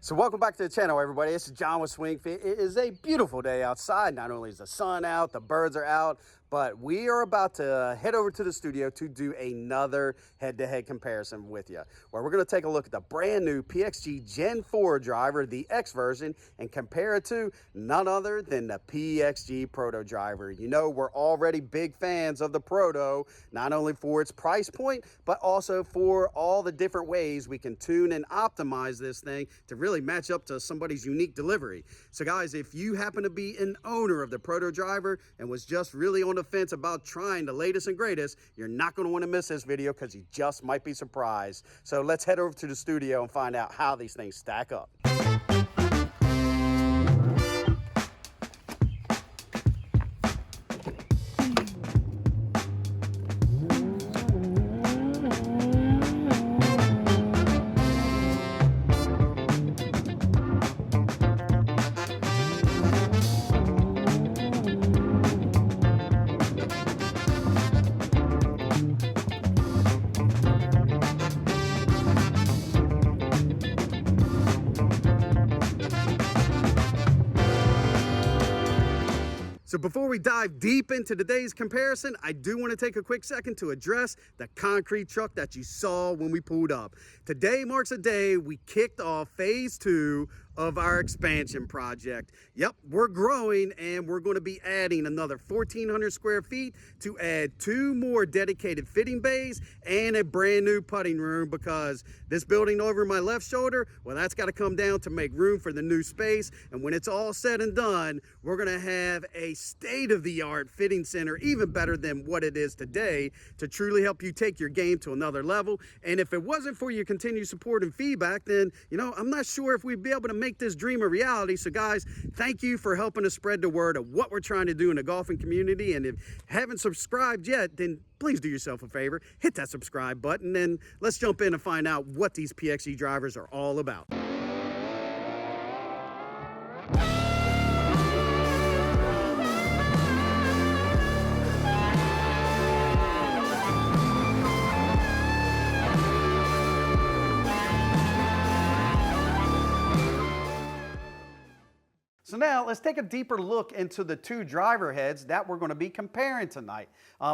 So welcome back to the channel, everybody. This is John with SwingFit. It is a beautiful day outside. Not only is the sun out, the birds are out, but we are about to head over to the studio to do another head-to-head comparison with you, where we're going to take a look at the brand new PXG Gen 4 driver, the X version, and compare it to none other than the PXG Proto driver. You know, we're already big fans of the Proto, not only for its price point, but also for all the different ways we can tune and optimize this thing to really match up to somebody's unique delivery. So guys, if you happen to be an owner of the Proto driver and was just really on the fence about trying the latest and greatest, you're not going to want to miss this video because you just might be surprised. So let's head over to the studio and find out how these things stack up. So before we dive deep into today's comparison, I do want to take a quick second to address the concrete truck that you saw when we pulled up. Today marks a day we kicked off phase 2 of our expansion project. Yep, we're growing and we're going to be adding another 1,400 square feet to add 2 more dedicated fitting bays and a brand new putting room, because this building over my left shoulder, well, that's got to come down to make room for the new space. And when it's all said and done, we're going to have a state-of-the-art fitting center, even better than what it is today, to truly help you take your game to another level. And if it wasn't for your continued support and feedback, then, you know, I'm not sure if we'd be able to make this dream a reality. So guys, thank you for helping us spread the word of what we're trying to do in the golfing community. And if you haven't subscribed yet, then please do yourself a favor, hit that subscribe button, and let's jump in and find out what these PXG drivers are all about. So now let's take a deeper look into the 2 driver heads that we're going to be comparing tonight.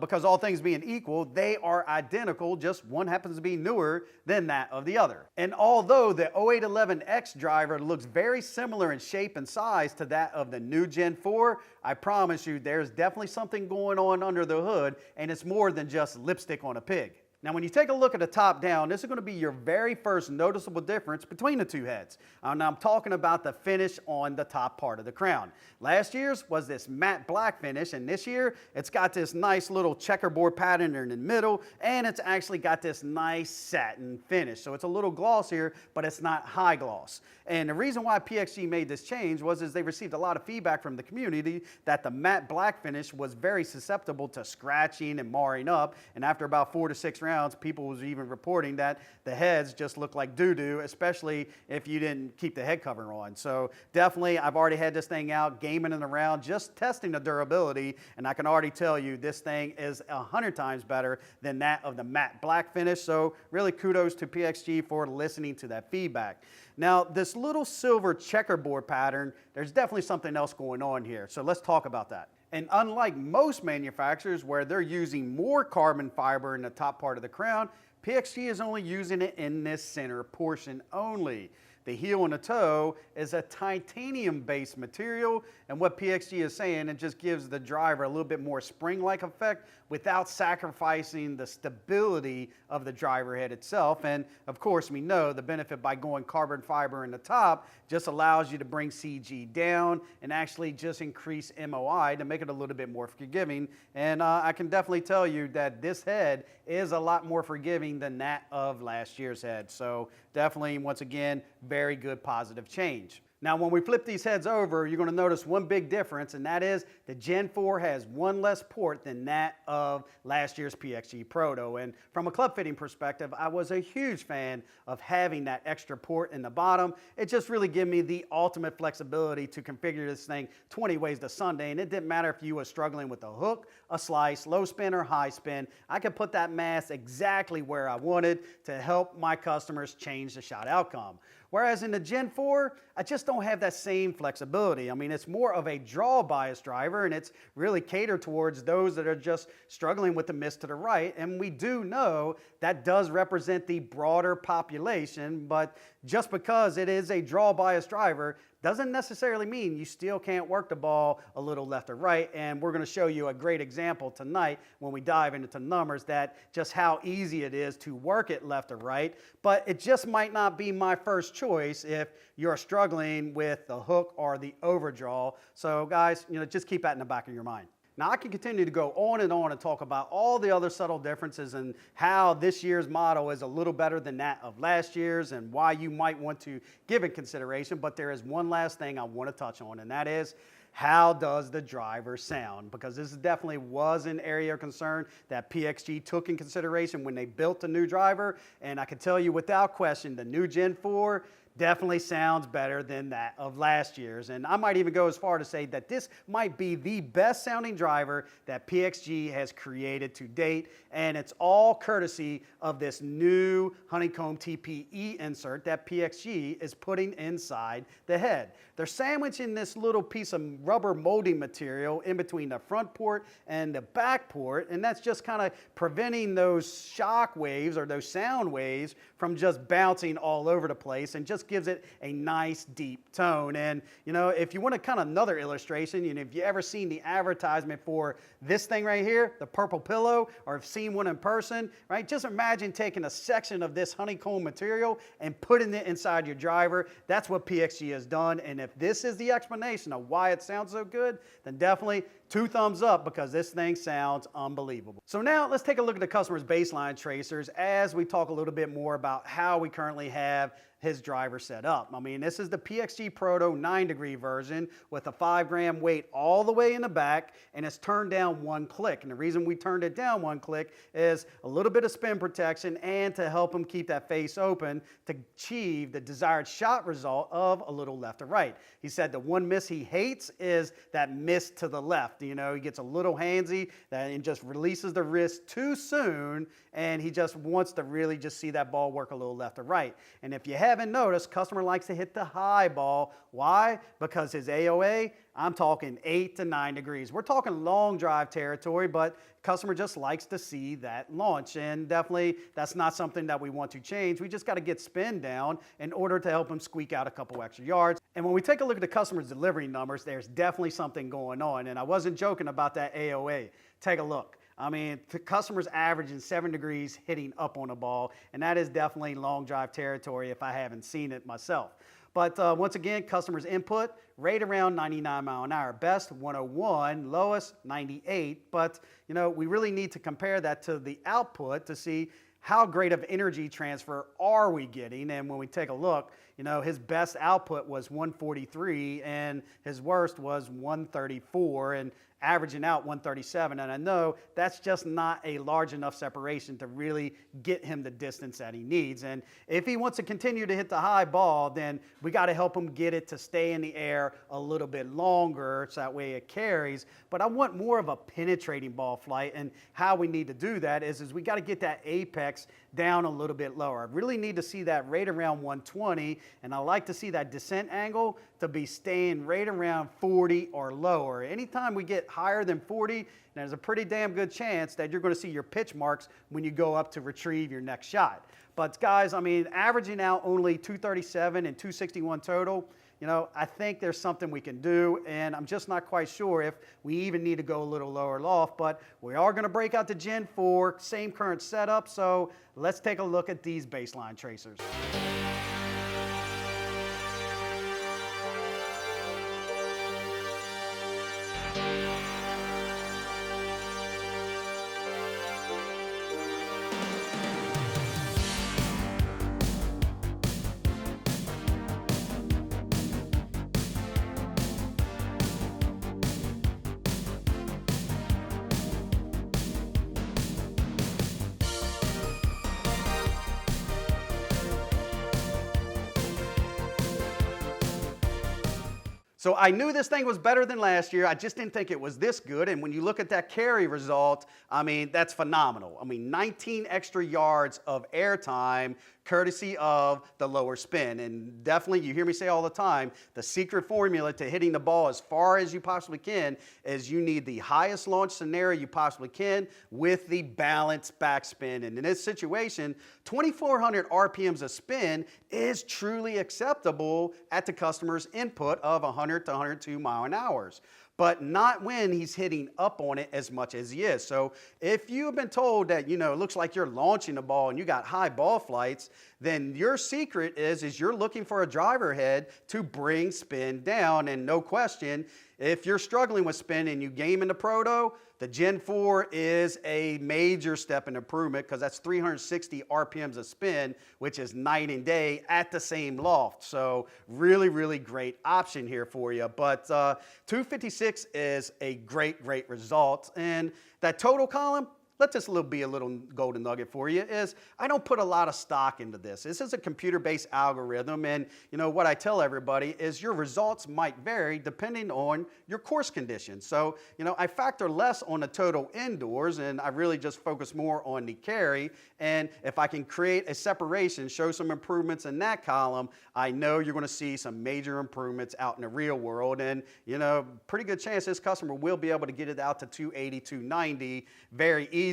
Because all things being equal, they are identical, just one happens to be newer than that of the other. And although the 0811X driver looks very similar in shape and size to that of the new Gen 4, I promise you there's definitely something going on under the hood, and it's more than just lipstick on a pig. Now, when you take a look at the top down, this is going to be your very first noticeable difference between the 2 heads. Now, I'm talking about the finish on the top part of the crown. Last year's was this matte black finish, and this year it's got this nice little checkerboard pattern in the middle, and it's actually got this nice satin finish. So it's a little glossier, but it's not high gloss. And the reason why PXG made this change was they received a lot of feedback from the community that the matte black finish was very susceptible to scratching and marring up, and after about 4 to 6 rounds, people was even reporting that the heads just look like doo-doo, especially if you didn't keep the head cover on. So definitely, I've already had this thing out, gaming it around, just testing the durability, and I can already tell you this thing is 100 times better than that of the matte black finish. So really kudos to PXG for listening to that feedback. Now, this little silver checkerboard pattern, there's definitely something else going on here. So let's talk about that. And unlike most manufacturers where they're using more carbon fiber in the top part of the crown, PXG is only using it in this center portion only. The heel and the toe is a titanium-based material, and what PXG is saying, it just gives the driver a little bit more spring-like effect without sacrificing the stability of the driver head itself. And of course, we know the benefit by going carbon fiber in the top just allows you to bring CG down and actually just increase MOI to make it a little bit more forgiving. And I can definitely tell you that this head is a lot more forgiving than that of last year's head. So definitely, once again, very good positive change. Now, when we flip these heads over, you're going to notice one big difference, and that is the Gen 4 has one less port than that of last year's PXG Proto. And from a club fitting perspective, I was a huge fan of having that extra port in the bottom. It just really gave me the ultimate flexibility to configure this thing 20 ways to Sunday, and it didn't matter if you were struggling with a hook, a slice, low spin, or high spin. I could put that mass exactly where I wanted to help my customers change the shot outcome. Whereas in the Gen 4, I just don't have that same flexibility. I mean, it's more of a draw bias driver, and it's really catered towards those that are just struggling with the miss to the right. And we do know that does represent the broader population, but just because it is a draw bias driver doesn't necessarily mean you still can't work the ball a little left or right. And we're going to show you a great example tonight when we dive into numbers that just how easy it is to work it left or right. But it just might not be my first choice if you're struggling with the hook or the overdraw. So guys, just keep that in the back of your mind. Now I can continue to go on and talk about all the other subtle differences and how this year's model is a little better than that of last year's and why you might want to give it consideration, but there is one last thing I want to touch on, and that is how does the driver sound? Because this definitely was an area of concern that PXG took in consideration when they built the new driver, and I can tell you without question the new Gen 4 definitely sounds better than that of last year's. And I might even go as far to say that this might be the best sounding driver that PXG has created to date. And it's all courtesy of this new honeycomb TPE insert that PXG is putting inside the head. They're sandwiching this little piece of rubber molding material in between the front port and the back port, and that's just kind of preventing those shock waves or those sound waves from just bouncing all over the place, and just gives it a nice deep tone. And if you want to kind of another illustration, if you ever seen the advertisement for this thing right here, the purple pillow, or have seen one in person, right? Just imagine taking a section of this honeycomb material and putting it inside your driver. That's what PXG has done. And if this is the explanation of why it sounds so good, then definitely 2 thumbs up, because this thing sounds unbelievable. So now let's take a look at the customer's baseline tracers as we talk a little bit more about how we currently have his driver set up. I mean, this is the PXG Proto 9-degree version with a 5-gram weight all the way in the back, and it's turned down 1 click. And the reason we turned it down 1 click is a little bit of spin protection and to help him keep that face open to achieve the desired shot result of a little left to right. He said the one miss he hates is that miss to the left. He gets a little handsy and just releases the wrist too soon, and he just wants to really just see that ball work a little left or right. And if you haven't noticed, customer likes to hit the high ball. Why? Because his AOA, I'm talking 8 to 9 degrees. We're talking long drive territory, but customer just likes to see that launch. And definitely that's not something that we want to change. We just got to get spin down in order to help him squeak out a couple extra yards. And when we take a look at the customer's delivery numbers, there's definitely something going on. And I wasn't joking about that AOA. Take a look. I mean, the customer's averaging 7 degrees hitting up on the ball, and that is definitely long drive territory if I haven't seen it myself. But once again, customer's input, right around 99 mile an hour. Best 101, lowest 98. But, we really need to compare that to the output to see how great of energy transfer are we getting. And when we take a look, his best output was 143 and his worst was 134. And averaging out 137, and I know that's just not a large enough separation to really get him the distance that he needs. And if he wants to continue to hit the high ball, then we got to help him get it to stay in the air a little bit longer so that way it carries. But I want more of a penetrating ball flight, and how we need to do that is we got to get that apex down a little bit lower. I really need to see that right around 120, and I like to see that descent angle to be staying right around 40 or lower. Anytime we get higher than 40, there's a pretty damn good chance that you're going to see your pitch marks when you go up to retrieve your next shot. But guys, I mean, averaging out only 237 and 261 total, I think there's something we can do, and I'm just not quite sure if we even need to go a little lower loft, but we are going to break out the Gen 4, same current setup, so let's take a look at these baseline tracers. So I knew this thing was better than last year. I just didn't think it was this good. And when you look at that carry result, I mean, that's phenomenal. I mean, 19 extra yards of air time courtesy of the lower spin. And definitely, you hear me say all the time, the secret formula to hitting the ball as far as you possibly can is you need the highest launch scenario you possibly can with the balanced backspin. And in this situation, 2,400 RPMs of spin is truly acceptable at the customer's input of 100 to 102 mile an hour. But not when he's hitting up on it as much as he is. So if you've been told that, it looks like you're launching the ball and you got high ball flights, then your secret is you're looking for a driver head to bring spin down. And no question, if you're struggling with spin and you game in the Proto, the Gen 4 is a major step in improvement because that's 360 RPMs of spin, which is night and day at the same loft. So really, really great option here for you. But 256 is a great, great result. And that total column, let this be a little golden nugget for you, is I don't put a lot of stock into this. This is a computer-based algorithm, and what I tell everybody is your results might vary depending on your course conditions. So, I factor less on the total indoors, and I really just focus more on the carry. And if I can create a separation, show some improvements in that column, I know you're going to see some major improvements out in the real world. And, pretty good chance this customer will be able to get it out to 280, 290 very easily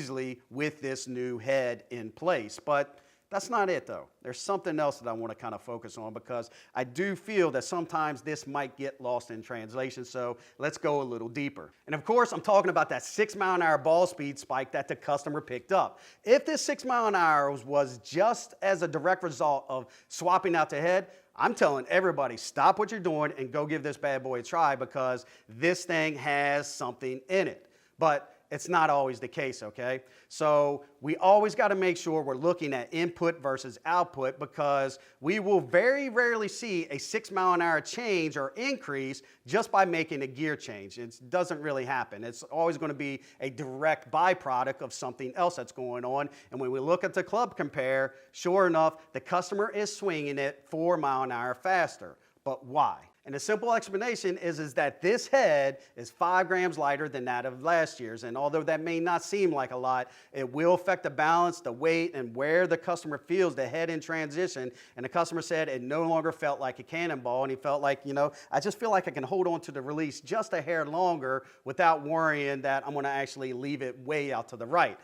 with this new head in place. But that's not it though. There's something else that I want to kind of focus on because I do feel that sometimes this might get lost in translation. So let's go a little deeper. And of course, I'm talking about that 6 mile an hour ball speed spike that the customer picked up. If this 6 mile an hour was just as a direct result of swapping out the head, I'm telling everybody, stop what you're doing and go give this bad boy a try because this thing has something in it. But it's not always the case, okay? So we always got to make sure we're looking at input versus output because we will very rarely see a 6 mile an hour change or increase just by making a gear change. It doesn't really happen. It's always going to be a direct byproduct of something else that's going on. And when we look at the club compare, sure enough, the customer is swinging it 4 mile an hour faster. But why? And the simple explanation is that this head is 5 grams lighter than that of last year's. And although that may not seem like a lot, it will affect the balance, the weight, and where the customer feels the head in transition. And the customer said it no longer felt like a cannonball. And he felt like, I just feel like I can hold on to the release just a hair longer without worrying that I'm going to actually leave it way out to the right.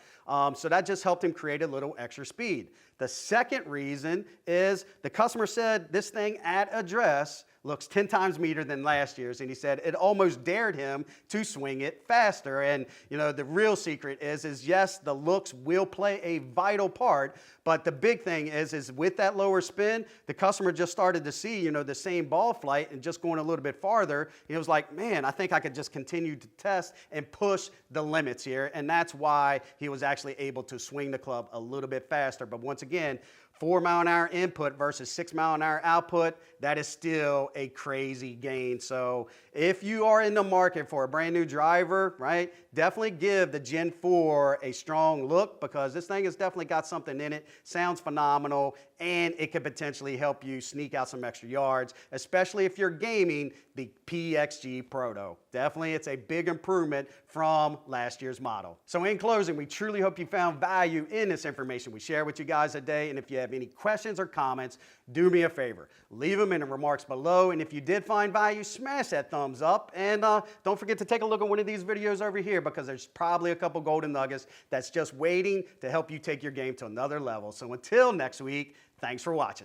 So that just helped him create a little extra speed. The second reason is the customer said this thing at address looks 10 times meaner than last year's, and he said it almost dared him to swing it faster. And the real secret is yes, the looks will play a vital part, but the big thing is with that lower spin, the customer just started to see the same ball flight and just going a little bit farther. He was like, man, I think I could just continue to test and push the limits here, and that's why he was actually able to swing the club a little bit faster. But once again, 4 mile an hour input versus 6 mile an hour output, that is still a crazy gain. So if you are in the market for a brand new driver, right, definitely give the Gen 4 a strong look because this thing has definitely got something in it, sounds phenomenal, and it could potentially help you sneak out some extra yards, especially if you're gaming the PXG Proto. Definitely, it's a big improvement from last year's model. So in closing, we truly hope you found value in this information we share with you guys today. And if you have any questions or comments, do me a favor. Leave them in the remarks below. And if you did find value, smash that thumbs up. And don't forget to take a look at one of these videos over here because there's probably a couple golden nuggets that's just waiting to help you take your game to another level. So until next week, thanks for watching.